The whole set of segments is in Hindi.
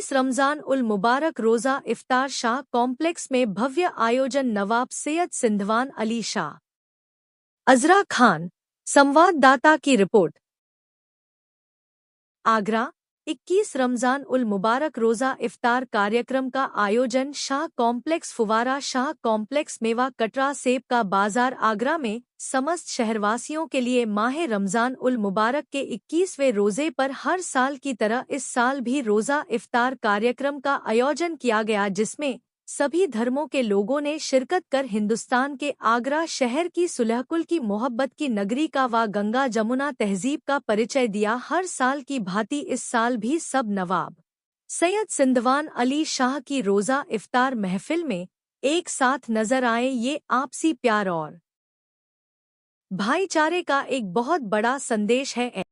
21 रमजान उल मुबारक रोज़ा इफ्तार शाह कॉम्प्लेक्स में भव्य आयोजन। नवाब सैयद सिंधवान अली शाह। अजरा खान, संवाददाता की रिपोर्ट। आगरा। 21 रमजान उल मुबारक रोज़ा इफ्तार कार्यक्रम का आयोजन शाह कॉम्प्लेक्स फुवारा शाह कॉम्प्लेक्स मेवा कटरा सेब का बाजार आगरा में समस्त शहरवासियों के लिए माह रमजान उल मुबारक के 21वें रोज़े पर हर साल की तरह इस साल भी रोज़ा इफ्तार कार्यक्रम का आयोजन किया गया, जिसमें सभी धर्मों के लोगों ने शिरकत कर हिंदुस्तान के आगरा शहर की सुलहकुल की मोहब्बत की नगरी का व गंगा जमुना तहजीब का परिचय दिया। हर साल की भांति इस साल भी सब नवाब सैयद सिंधवान अली शाह की रोज़ा इफ्तार महफिल में एक साथ नजर आए। ये आपसी प्यार और भाईचारे का एक बहुत बड़ा संदेश है।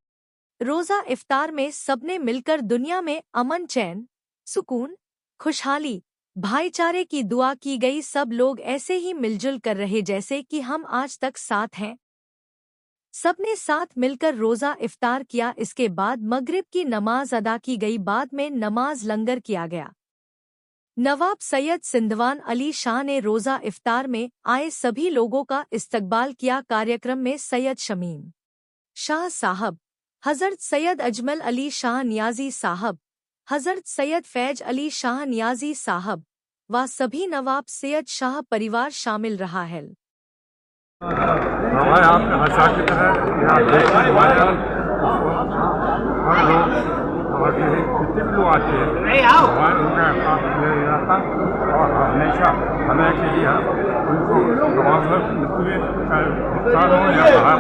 रोज़ा इफ्तार में सबने मिलकर दुनिया में अमन, चैन, सुकून, खुशहाली, भाईचारे की दुआ की गई। सब लोग ऐसे ही मिलजुल कर रहे जैसे कि हम आज तक साथ हैं। सबने साथ मिलकर रोज़ा इफ्तार किया। इसके बाद मगरिब की नमाज अदा की गई। बाद में नमाज लंगर किया गया। नवाब सैयद सिंधवान अली शाह ने रोज़ा इफ्तार में आए सभी लोगों का इस्तकबाल किया। कार्यक्रम में सैयद शमीम शाह साहब, हज़रत सैयद अजमल अली शाह नियाजी साहब, हज़रत सैयद फैज अली शाह नियाजी साहब व सभी नवाब सैयद शाह परिवार शामिल रहा है। हमारे यहाँ पे हर साल की तरह यहाँ देखने हर लोग हमारे जितने भी लोग आते हैं हमारे उनका एहसास किया जाता और हमेशा हमें के लिए उनको नमाज मिलते हुए इफ्तार हो या बाहर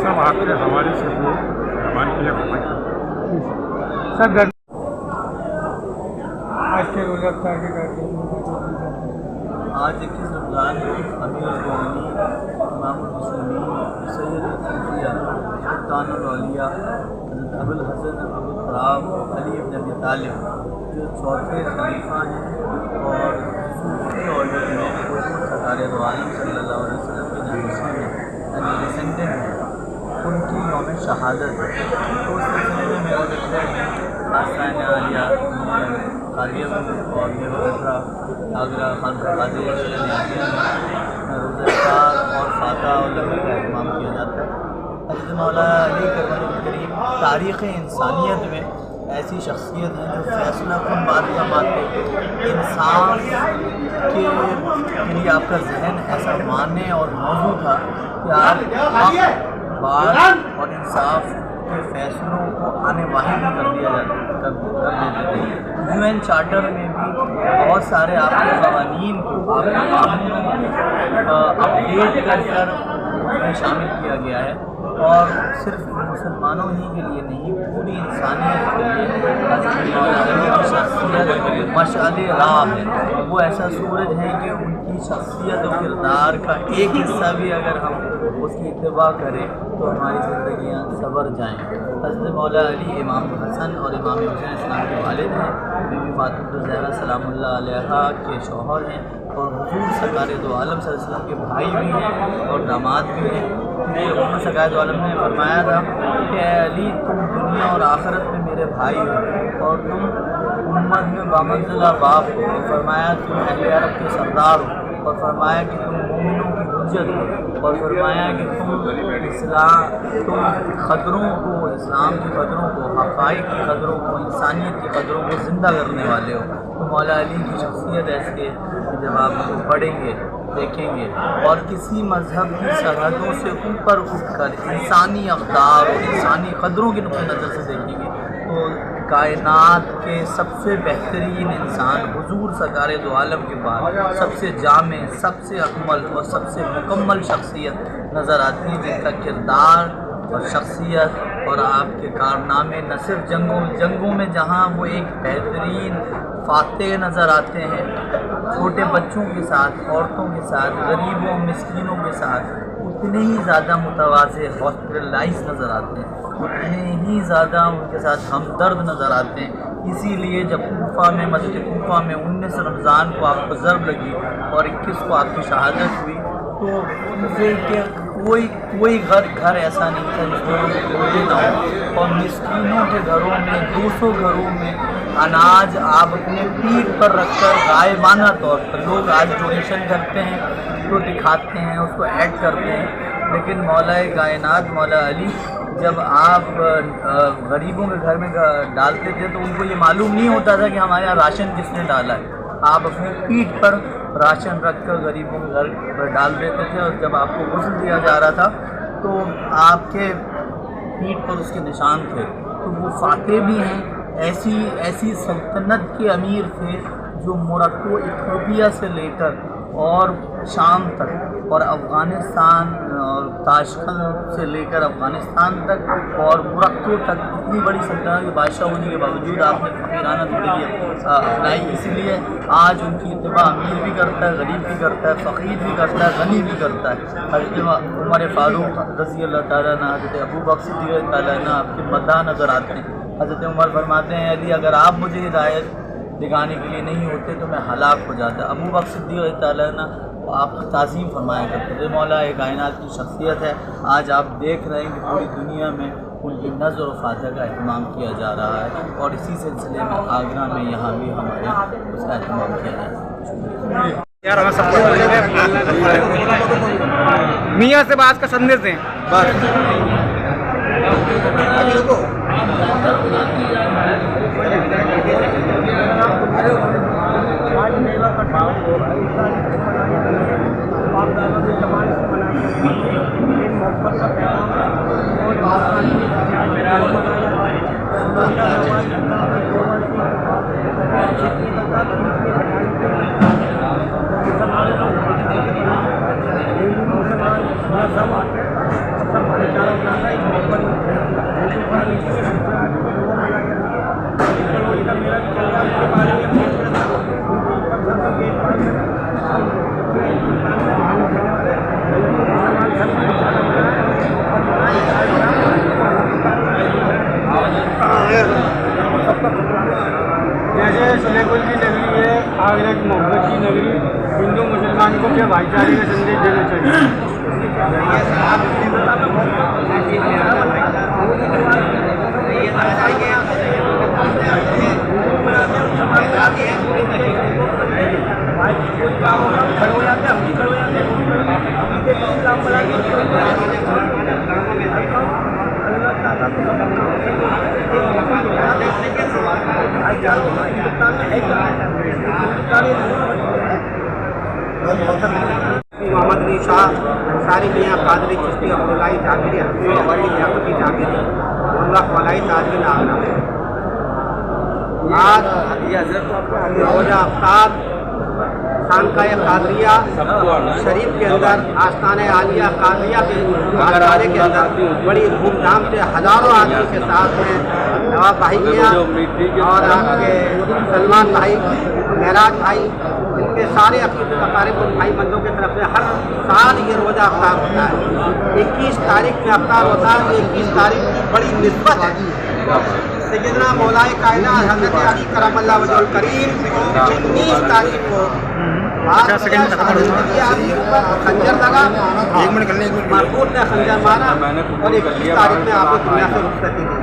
सब आके हमारे से वो हमारे के लिए सर आज के रोज़ा इफ्तार के कार्यक्रम आज 21 रमज़ान अमीर-उल-मोमिनीन इमामुल-मुस्लिमीन सैयद सूफिया सुल्तानुल औलिया अबुल हसन अबुल ख़राब अली इब्न अबी तालिब जो चौथे खलीफा हैं और सूफी ऑर्डर में सरकार दो आलम सल्लल्लाहु अलैहि वसल्लम के जनरेशन में यानी डिसेंडेंट हैं, उनकी यौम शहादत है। तो उस सिलसिले में मेरे रिलेटेड आस्ताना आलिया कादिया और मेरा आगरा खान कादिर रोज़ा इफ्तार और फाता और लंगर का एहतमाम किया जाता है। हज़रत मौला अली करम करीम तारीख़ इंसानियत में ऐसी शख्सियत है जो फैसला कुन बात फरमाते, इंसान के लिए आपका जहन ऐसा माने और मौजू था कि आप बात और इंसाफ के फैसलों को आने वाहिद कर दिया कर देते थे। UN चार्टर में भी बहुत सारे आपके क़वानीन को आपके कानूनों अपडेट कर उसमें शामिल किया गया है और सिर्फ मुसलमानों ही के लिए नहीं पूरी इंसानियत के लिए शख्सियत मशाले राह है। वो ऐसा सूरज है कि उनकी शख्सियत और किरदार का एक हिस्सा भी अगर हम उसकी इत्तबा करें तो हमारी ज़िंदगियाँ सवर जाएँ। हज़रत मौला अली इमाम हसन और इमाम हुसैन इस्लाम के वालिद हैं, बीबी फातिमा ज़हरा सलामुल्लाह अलैहा के शौहर हैं और हुज़ूर सरकार दो आलम सल्लल्लाहु अलैहि वसल्लम के भाई भी हैं और दामाद भी हैं। हुज़ूर सरकार दो आलम ने फरमाया था कि अली तुम दुनिया और आखिरत में मेरे भाई हो और तुम उम्मत में बामंज़िला बाप हो। फरमाया तुम अहले अरब के सरदार हो और फरमाया कि तुम मोमिनों की हुज्जत हो और फरमाया कि तुम ख़दरों को, इस्लाम की क़दरों को, हक़ाइक़ की क़दरों को, इंसानियत की क़दरों को ज़िंदा करने वाले हो। तो मौला अली की शख्सियत ऐसी है कि जब आप उसको पढ़ेंगे, देखेंगे और किसी मज़हब की सरहदों से ऊपर उठकर इंसानी अक़दार और इंसानी क़दरों के नुक़्ते नज़र से देखेंगे तो कायनात के सबसे बेहतरीन इंसान हुज़ूर सरकार दो आलम के बाद सबसे जामे, सबसे अकमल और सबसे मुकम्मल शख्सियत नज़र आती है, जिनका किरदार और शख्सियत और आपके कारनामे न सिर्फ जंगों में जहाँ वो एक बेहतरीन फातेह नज़र आते हैं, छोटे बच्चों के साथ, औरतों के साथ, गरीबों मिस्कीनों के साथ उतने ही ज़्यादा मुतवाज़े हॉस्पिटलाइज नज़र आते हैं, उतने ही ज़्यादा उनके साथ हमदर्द नज़र आते हैं। इसीलिए जब कूफा में, मस्जिद कूफा में 19 रमज़ान को आपको ज़रब लगी और 21 को आपकी शहादत हुई तो फिर कोई घर ऐसा नहीं था जिसमें रोज़े ना हो और मिस्कीनों के घरों में 200 घरों में अनाज आप अपने पीठ पर रखकर गायबाना तौर पर लोग आज डोनेशन करते हैं, तो दिखाते हैं, उसको ऐड करते हैं, लेकिन मौलाए कायनात मौला अली जब आप गरीबों के घर में डालते थे तो उनको ये मालूम नहीं होता था कि हमारे यहाँ राशन किसने डाला है। आप अपने पीठ पर राशन रखकर गरीबों के घर पर डाल देते थे, और जब आपको गुस्ल दिया जा रहा था तो आपके पीठ पर उसके निशान थे। तो वो फातेह भी हैं, ऐसी सल्तनत के अमीर थे जो मोरक्को इथियोपिया से लेकर और शाम तक और अफ़गानिस्तान और ताशकंद से लेकर अफ़गानिस्तान तक और मोरक्को तक इतनी बड़ी सल्तनत के बादशाह होने के बावजूद आपने फ़कीराना ज़िंदगी अपनाई। इसीलिए आज उनकी इत्तिबा अमीर भी करता है, गरीब भी करता है, फ़कीर भी करता है, गनी भी करता है। हज़रत उमर फ़ारूक रज़ी अल्लाह तआला अन्हु, हज़रत अबू बकर सिद्दीक़ रज़ी अल्लाह अन्हु आपके मद्दा नज़र आते हैं। हज़रत उमर फरमाते हैं, अली अगर आप मुझे हिदायत दिखाने के लिए नहीं होते तो मैं हलाक हो जाता। अबू बकर सिद्दीक़ रज़ी अल्लाह अन्हु आप ताज़ीम फरमाया करते थे। मौला कायनात की शख्सियत है। आज आप देख रहे हैं कि पूरी दुनिया में उनकी नज़र और फातह का एहतमाम किया जा रहा है, और इसी सिलसिले में आगरा में यहाँ भी हमारे उसका एहतमाम किया जा रहा है। यार हमें सपोर्ट मियाँ से बात का संदेश दें बस। आज मेवा का ठाव हो रहा है, बाप दादा के ज़माने से मनाने के लिए एक मोहब्बत का पैगाम है। और आसानी के हिंदू मुसलमान सब आते हैं, सब भाईचारा बनाता है, मोहब्बत जैसे सुलेकुल की नगरी है, आगरा की मोहब्बत की नगरी, हिंदू मुसलमान को क्या भाईचारे का संदेश देना चाहिए। मोहम्मद अली शाह अंसारी मियाँ कादरी चिश्ती अब्दुल्लाई जाकिरी हफीज़ लियाकती जाकिरी उल्लाह वलाई ताजमीन आगरा। आज रोज़ा अफ्तार खानकाए कादरिया शरीफ के अंदर आस्थान आलिया कादरिया के आस्थाने के अंदर बड़ी धूमधाम से हज़ारों आदमी के साथ में नवाब भाई मियाँ और आपके सलमान भाई, महराज भाई, इनके सारे अकारिब भाई बंदों की तरफ से हर साल ये रोज़ा अफ्तार होता है। 21 तारीख में अफ्तार होता है। 21 तारीख की बड़ी निस्बत है। सैयदना मौलाए कायनात हज़रत अली करमल्लाह वजहुल करीम 19 तारीख को खंजर लगा, महफूज ने खंजर मारा और 21 तारीख में आपको दुनिया से रुखसती दी।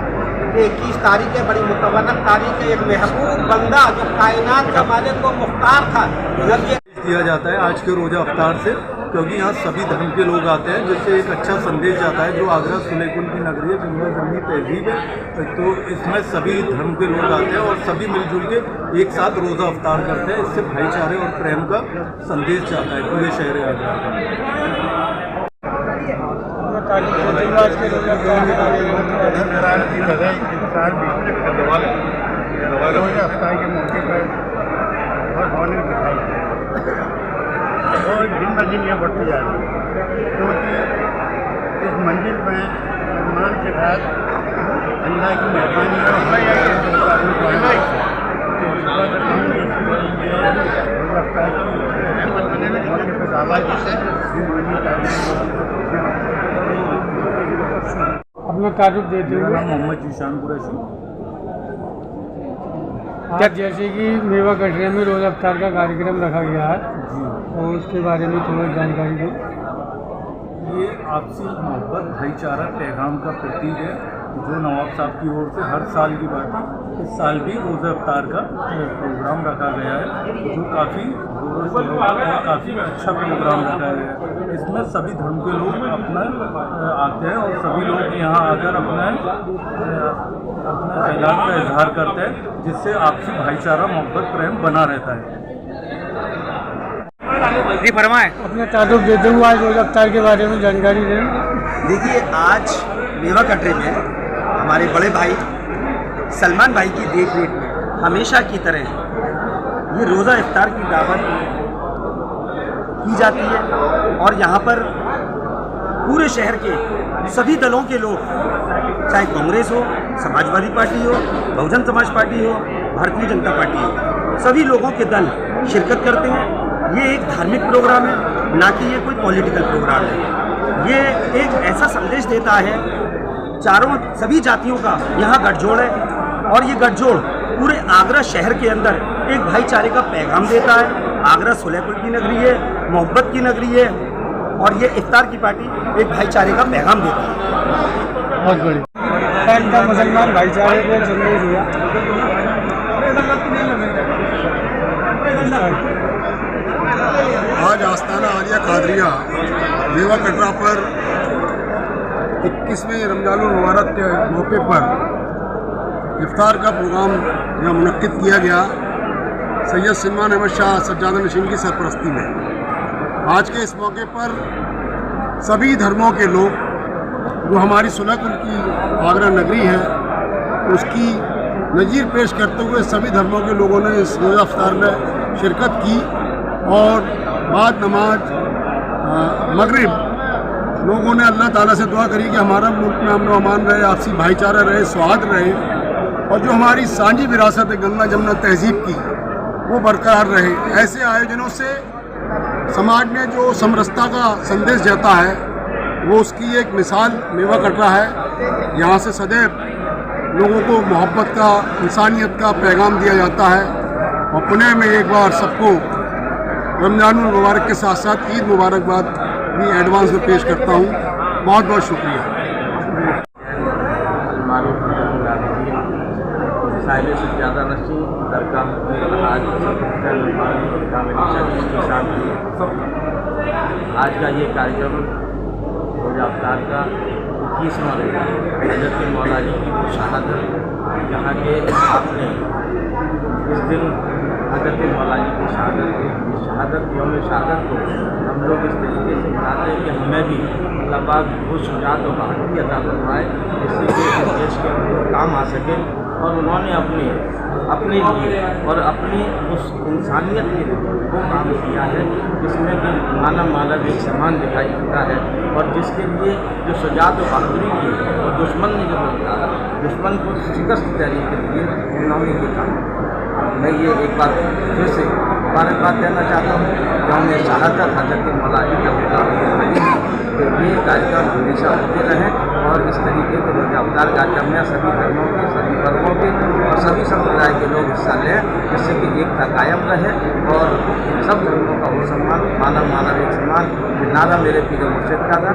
21 तारीख है बड़ी मुतवन्नत तारीख है। एक महबूब बंदा जो कायनात का मालिक को मुख्तार था किया जाता है आज के रोज़ा अफ्तार से, क्योंकि यहाँ सभी धर्म के लोग आते हैं, जिससे एक अच्छा संदेश जाता है। जो आगरा सुलेकुल की नगरी है, दुनिया जमीनी तहजीब है, तो इसमें सभी धर्म के लोग आते हैं और सभी मिलजुल के एक साथ रोज़ा अफ्तार करते हैं। इससे भाईचारे और प्रेम का संदेश जाता है पूरे शहर आगरा। अफ्तार के मौके पर बहुत रौनक दिखाई और दिन ब दिन यह बढ़ती जा रही है, क्योंकि इस मंजिल में मेहमान के साथ अल्लाह की मेहरबानी अपना तारुफ देते हुए मोहम्मद जीशान कुरैशी। आज जैसे कि मेवा कटरे में रोज़ा अफ्तार का कार्यक्रम रखा गया है जी, और उसके बारे में थोड़ी जानकारी दें। ये आपसी मोहब्बत भाईचारा पैगाम का प्रतीक है। जो नवाब साहब की ओर से हर साल की बात है, इस साल भी रोज़ा इफ्तार का प्रोग्राम रखा गया है, जो काफ़ी काफ़ी अच्छा प्रोग्राम रखा गया है। इसमें सभी धर्म के लोग अपना आते हैं और सभी लोग यहाँ आकर अपना ऐलान का इजहार करते हैं, जिससे आपसी भाईचारा मोहब्बत प्रेम बना रहता है। जी फरमाएं। अपने ताल्लुक देते हुए आज रोज़ा इफ्तार के बारे में जानकारी दें। देखिए, आज मेवा कटरे में हमारे बड़े भाई सलमान भाई की देख रेख में हमेशा की तरह ये रोज़ा इफ्तार की दावत की जाती है और यहाँ पर पूरे शहर के सभी दलों के लोग, चाहे कांग्रेस हो, समाजवादी पार्टी हो, बहुजन समाज पार्टी हो, भारतीय जनता पार्टी हो, सभी लोगों के दल शिरकत करते हैं। ये एक धार्मिक प्रोग्राम है, ना कि ये कोई पॉलिटिकल प्रोग्राम है। ये एक ऐसा संदेश देता है, सभी जातियों का यहाँ गठजोड़ है और ये गठजोड़ पूरे आगरा शहर के अंदर एक भाईचारे का पैगाम देता है। आगरा सुलेकुल की नगरी है, मोहब्बत की नगरी है और ये इफ्तार की पार्टी एक भाईचारे का पैगाम देती है। बहुत बढ़िया। मुसलमान भाईचारे को संदेश दिया। आज आस्ताना आलिया कादरिया मेवा कटरा पर 21वें रमजानुल मुबारक के मौके पर इफ्तार का प्रोग्राम यहाँ मुनक्किद किया गया सैयद सलमान अहमद शाह सज्जादा नशीन की सरपरस्ती में। आज के इस मौके पर सभी धर्मों के लोग, जो हमारी सुलहकुल की आगरा नगरी है, उसकी नज़ीर पेश करते हुए सभी धर्मों के लोगों ने इस रोज़ा इफ्तार में शिरकत की और बाद नमाज मगरिब लोगों ने अल्लाह ताला से दुआ करी कि हमारा मुल्क में अमन व अमान रहे, आपसी भाईचारा रहे, सौहार्द रहे और जो हमारी सांझी विरासत है गंगा जमुना तहजीब की, वो बरकरार रहे। ऐसे आयोजनों से समाज में जो समरसता का संदेश जाता है, वो उसकी एक मिसाल मेवा कटरा है। यहाँ से सदैव लोगों को मोहब्बत का, इंसानियत का पैगाम दिया जाता है। और पुणे में एक बार सबको रमजानुल मुबारक के साथ साथ ईद मुबारकबाद भी एडवांस में पेश करता हूँ। बहुत बहुत शुक्रिया। साहिब सज्जादा नशीन दरगाह आज का ये कार्यक्रम रोज़ा इफ्तार का 21वां हज़रत मौलाना की शहादत, यहाँ के आपने इस दिन हज़रत मौलाना की शहादत यौम शहादत को हम लोग इस तरीके से मनाते हैं कि हमें भी अल्लाह पाक वो शुजात और बहादुरी अता फरमाए, जिससे कि देश के काम आ सके। और उन्होंने अपने लिए और अपनी उस इंसानियत के लिए वो काम किया है जिसमें कि मानव एक समान दिखाई देता है और जिसके लिए जो शुजात और बहादुरी की और दुश्मन ने जो निकाला, दुश्मन को शिकस्त देने के लिए उन्होंने ये काम किया। मैं ये एक बार फिर से मुबारकबाद देना चाहता हूँ कि हमने शहादत हज़रत मौलाना का ये कार्यक्रम हमेशा होते रहें और इस तरीके के रोज़ा इफ्तार कार्यक्रम में सभी धर्मों के, सभी वर्गों के और सभी समुदाय के लोग हिस्सा लें, जिससे कि एकता कायम रहे और सब धर्मों का वो सम्मान, मानव एक सम्मान, नारा मेरे पीर मुर्शिद का था।